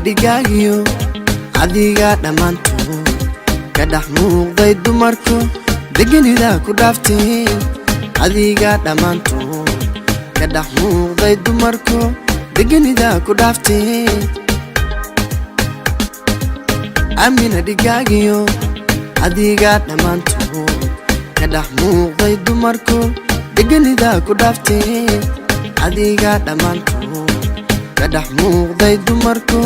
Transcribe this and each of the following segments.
digaagiyo adiga dhamaantood ka dhex muuqday dumarku deganida ku dhaaftay adiga dhamaantood ka dhex muuqday dumarku deganida ku dhaaftay amina digaagiyo adiga dhamaantood ka dhex muuqday dumarku deganida ku dhaaftay adiga dhamaantood ka dhex muuqday dumarku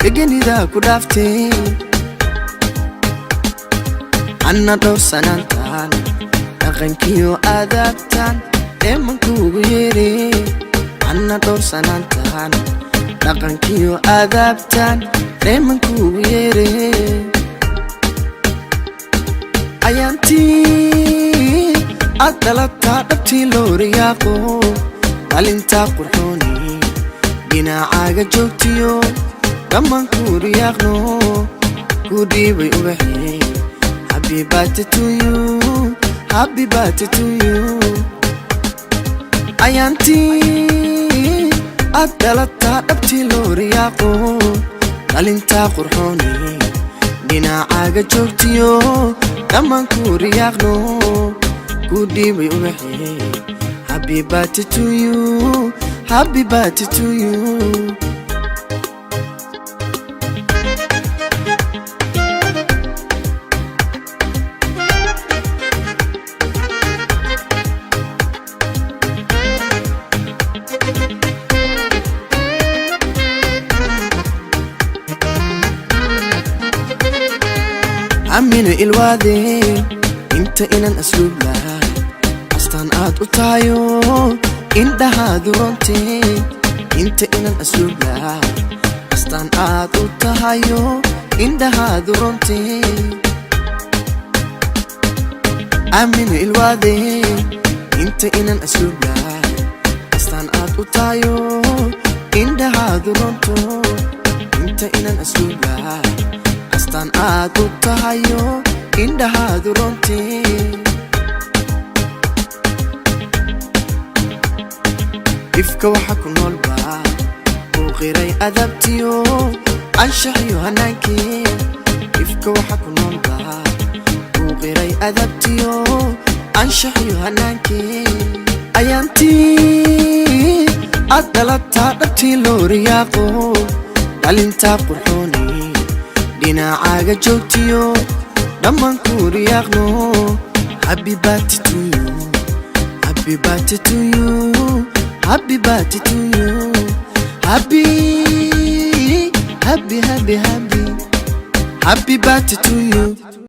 deganida ku dhaaftay anna dhowrsanantaan dhaqankiyo aadaabtaan eemankuugu yeeray anna dhowrsanantaan dhaqankiyo aadaabtaan eemankuugu yeeray ayaantii aad dhalataa dhabtii loo riyaaqo dhalintaa qurxooni dhinacaaga joogtiyo dhammaanku riyaaqno ku dhiibay ubaxay happy birthday to you happy birthday to you ayaantii aad dhalataa dhabtii loo riyaaqo dhalintaa qurxooni dhinacaaga joogtiyo dhammaanku riyaaqno ku dhiibay ubaxay happy birthday to you happy birthday to you amina ilwaade inta inan asluub lahay astaan aad u tahayo indhahaadu rontay inta inan asluub lahay astaan aad u tahayo indhahaadu rontay amina ilwaade inta inan asluub lahay astaan aad u tahayo indhahaadu ronto inta inan asluub lahay astaan aad u tahayo indhahaadu rontay ifka waxa ku nool baa uu qiray adabtiyo anshaxiyo hanaankii ifka waxa ku nool baa uu qiray adabtiyo anshaxiyo hanaankii ayaantii aad dhalataa dhabtii loo riyaaqo dhalintaa qurxooni dhinacaaga joogtiyo dhammaanku riyaaqno happy birthday to you happy birthday to you happy birthday to you happy happy happy happy happy birthday to you